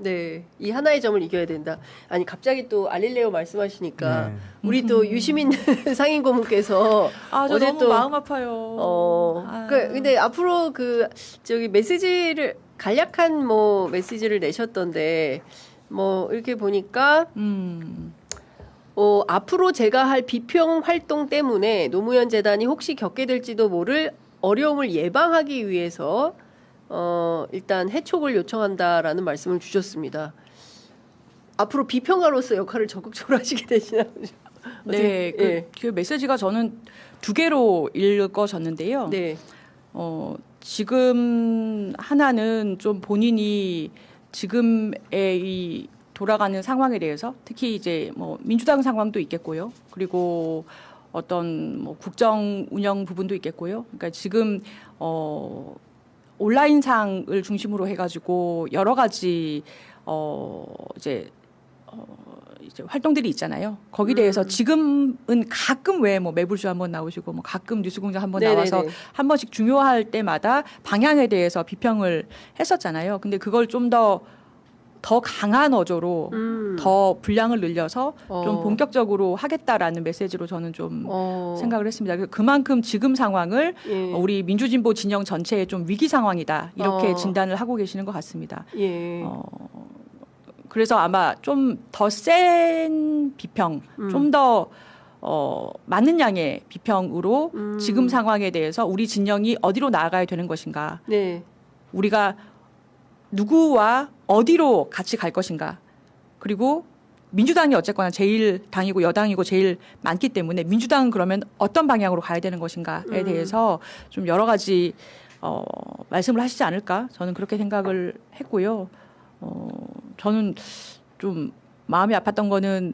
네, 이 하나의 점을 이겨야 된다. 아니 갑자기 또 알릴레오 말씀하시니까 네. 우리 또 유시민 상임 고문께서 저 어제 너무 또 마음 아파요. 근데 앞으로 그 저기 메시지를 간략한 뭐 메시지를 내셨던데 뭐 이렇게 보니까 앞으로 제가 할 비평 활동 때문에 노무현 재단이 혹시 겪게 될지도 모를 어려움을 예방하기 위해서 일단 해촉을 요청한다라는 말씀을 주셨습니다. 앞으로 비평가로서 역할을 적극적으로 하시게 되시나요? 네, 그 메시지가 저는 두 개로 읽어졌는데요. 네. 지금 하나는 좀 본인이 지금의 이 돌아가는 상황에 대해서 특히 이제 뭐 민주당 상황도 있겠고요. 그리고 어떤 뭐 국정 운영 부분도 있겠고요. 그러니까 지금 온라인상을 중심으로 해가지고 여러 가지 이제 활동들이 있잖아요. 거기 대해서 지금은 가끔 왜 뭐 매불쇼 한번 나오시고 뭐 가끔 뉴스공장 한번 나와서 한 번씩 중요할 때마다 방향에 대해서 비평을 했었잖아요. 근데 그걸 좀 더 강한 어조로 더 분량을 늘려서 좀 본격적으로 하겠다라는 메시지로 저는 좀 생각을 했습니다. 그만큼 지금 상황을 우리 민주진보 진영 전체의 좀 위기 상황이다 이렇게 진단을 하고 계시는 것 같습니다. 그래서 아마 좀 더 센 비평, 좀 더 많은 양의 비평으로 지금 상황에 대해서 우리 진영이 어디로 나아가야 되는 것인가, 우리가 누구와 어디로 같이 갈 것인가, 그리고 민주당이 어쨌거나 제일 당이고 여당이고 제일 많기 때문에 민주당은 그러면 어떤 방향으로 가야 되는 것인가에 대해서 좀 여러 가지 말씀을 하시지 않을까, 저는 그렇게 생각을 했고요. 저는 좀 마음이 아팠던 거는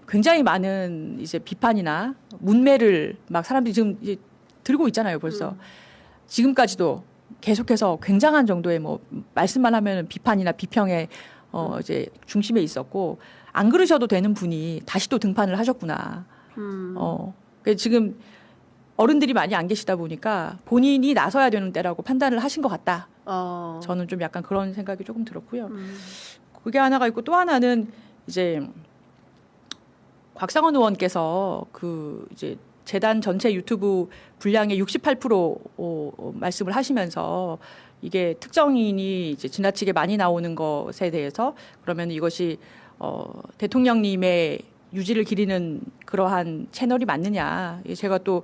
굉장히 많은 이제 비판이나 문매를 막 사람들이 지금 이제 들고 있잖아요, 벌써. 지금까지도 계속해서 굉장한 정도의 뭐 말씀만 하면 비판이나 비평의 이제 중심에 있었고, 안 그러셔도 되는 분이 다시 또 등판을 하셨구나. 지금 어른들이 많이 안 계시다 보니까 본인이 나서야 되는 때라고 판단을 하신 것 같다. 저는 좀 약간 그런 생각이 조금 들었고요. 그게 하나가 있고, 또 하나는 이제 곽상원 의원께서 그 이제 재단 전체 유튜브 분량의 68% 말씀을 하시면서 이게 특정인이 이제 지나치게 많이 나오는 것에 대해서 그러면 이것이 대통령님의 유지를 기리는 그러한 채널이 맞느냐. 제가 또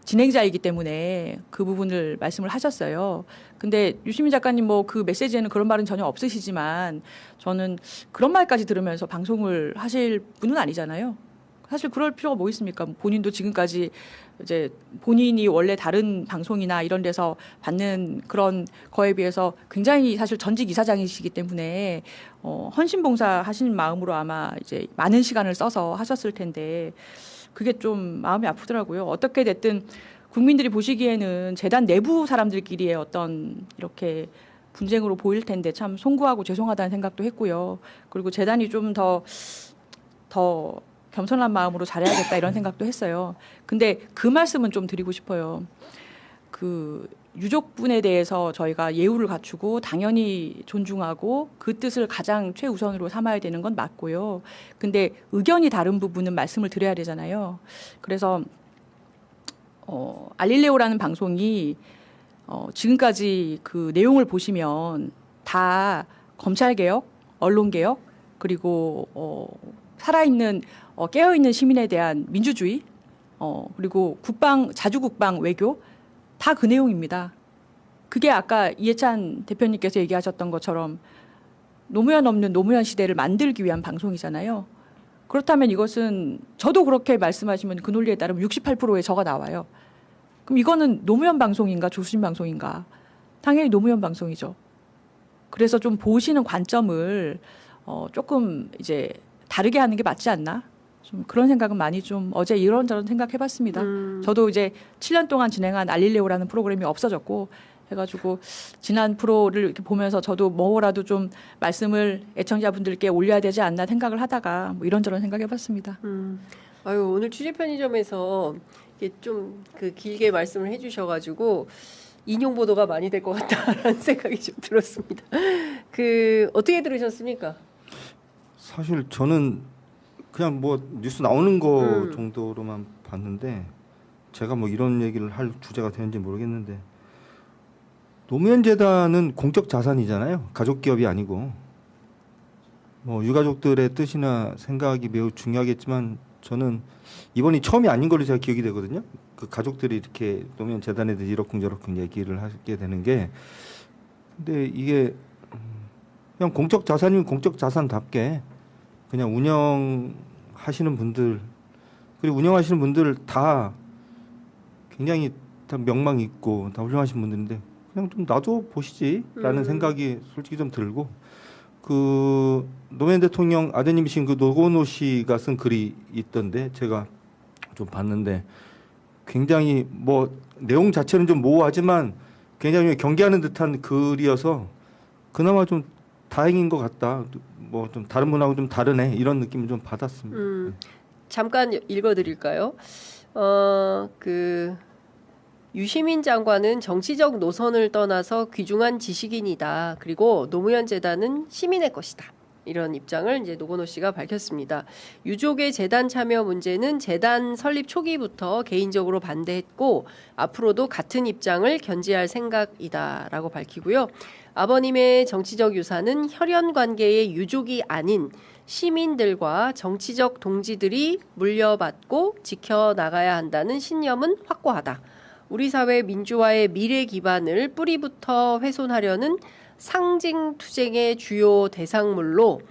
진행자이기 때문에 그 부분을 말씀을 하셨어요. 근데 유시민 작가님 뭐 그 메시지에는 그런 말은 전혀 없으시지만 저는 그런 말까지 들으면서 방송을 하실 분은 아니잖아요. 사실 그럴 필요가 뭐 있습니까? 본인도 지금까지 이제 본인이 원래 다른 방송이나 이런 데서 받는 그런 거에 비해서 굉장히 사실 전직 이사장이시기 때문에 헌신봉사 하시는 마음으로 아마 이제 많은 시간을 써서 하셨을 텐데 그게 좀 마음이 아프더라고요. 어떻게 됐든 국민들이 보시기에는 재단 내부 사람들끼리의 어떤 이렇게 분쟁으로 보일 텐데 참 송구하고 죄송하다는 생각도 했고요. 그리고 재단이 좀 더 겸손한 마음으로 잘해야겠다 이런 생각도 했어요. 근데 그 말씀은 좀 드리고 싶어요. 그 유족분에 대해서 저희가 예우를 갖추고 당연히 존중하고 그 뜻을 가장 최우선으로 삼아야 되는 건 맞고요. 근데 의견이 다른 부분은 말씀을 드려야 되잖아요. 그래서 알릴레오라는 방송이 지금까지 그 내용을 보시면 다 검찰개혁, 언론개혁, 그리고 살아있는 깨어있는 시민에 대한 민주주의, 그리고 자주국방 외교, 다 그 내용입니다. 그게 아까 이해찬 대표님께서 얘기하셨던 것처럼 노무현 없는 노무현 시대를 만들기 위한 방송이잖아요. 그렇다면 이것은 저도 그렇게 말씀하시면 그 논리에 따르면 68%의 저가 나와요. 그럼 이거는 노무현 방송인가 조수진 방송인가? 당연히 노무현 방송이죠. 그래서 좀 보시는 관점을 조금 이제 다르게 하는 게 맞지 않나? 좀 그런 생각은 많이 좀 어제 이런저런 생각해봤습니다. 저도 이제 7년 동안 진행한 알릴레오라는 프로그램이 없어졌고 해가지고 지난 프로를 이렇게 보면서 저도 뭐라도 좀 말씀을 애청자분들께 올려야 되지 않나 생각을 하다가 뭐 이런저런 생각해봤습니다. 오늘 취재 편의점에서 이게 좀 그 길게 말씀을 해주셔가지고 인용 보도가 많이 될 것 같다라는 생각이 좀 들었습니다. 어떻게 들으셨습니까? 사실 저는 그냥 뭐 뉴스 나오는 거 정도로만 봤는데 제가 뭐 이런 얘기를 할 주제가 되는지 모르겠는데 노무현 재단은 공적 자산이잖아요. 가족 기업이 아니고 뭐 유가족들의 뜻이나 생각이 매우 중요하겠지만 저는 이번이 처음이 아닌 걸로 제가 기억이 되거든요. 그 가족들이 이렇게 노무현 재단에 대해서 이러쿵저러쿵 얘기를 하게 되는 게 근데 이게 그냥 공적 자산이면 공적 자산답게 그냥 운영하시는 분들 그리고 운영하시는 분들 다 굉장히 다 명망 있고 다 훌륭하신 분들인데 그냥 좀 놔둬 보시지라는 생각이 솔직히 좀 들고 그 노무현 대통령 아드님이신 그 노건호 씨가 쓴 글이 있던데 제가 좀 봤는데 굉장히 뭐 내용 자체는 좀 모호하지만 굉장히 경계하는 듯한 글이어서 그나마 좀 다행인 것 같다. 뭐 좀 다른 분하고 좀 다르네 이런 느낌을 좀 받았습니다. 잠깐 읽어드릴까요? 유시민 장관은 정치적 노선을 떠나서 귀중한 지식인이다. 그리고 노무현 재단은 시민의 것이다. 이런 입장을 이제 노건호 씨가 밝혔습니다. 유족의 재단 참여 문제는 재단 설립 초기부터 개인적으로 반대했고 앞으로도 같은 입장을 견지할 생각이다라고 밝히고요. 아버님의 정치적 유산은 혈연 관계의 유족이 아닌 시민들과 정치적 동지들이 물려받고 지켜나가야 한다는 신념은 확고하다. 우리 사회 민주화의 미래 기반을 뿌리부터 훼손하려는 상징 투쟁의 주요 대상물로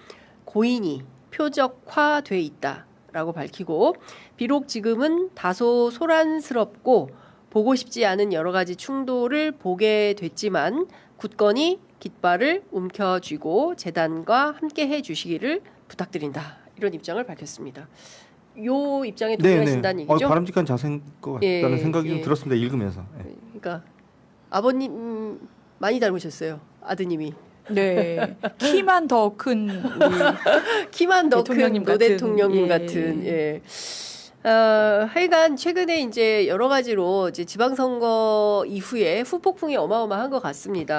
고인이 표적화돼 있다라고 밝히고 비록 지금은 다소 소란스럽고 보고 싶지 않은 여러 가지 충돌을 보게 됐지만 굳건히 깃발을 움켜쥐고 재단과 함께 해주시기를 부탁드린다. 이런 입장을 밝혔습니다. 요 입장에 동의하신다는 얘기죠? 바람직한 자세인 것 같다는 생각이 좀 들었습니다. 읽으면서. 그러니까 아버님 많이 닮으셨어요. 아드님이. 네. 키만 더 큰 키만 더 큰 노 대통령님 예. 같은. 예. 하여간 최근에 이제 여러 가지로 이제 지방선거 이후에 후폭풍이 어마어마한 것 같습니다.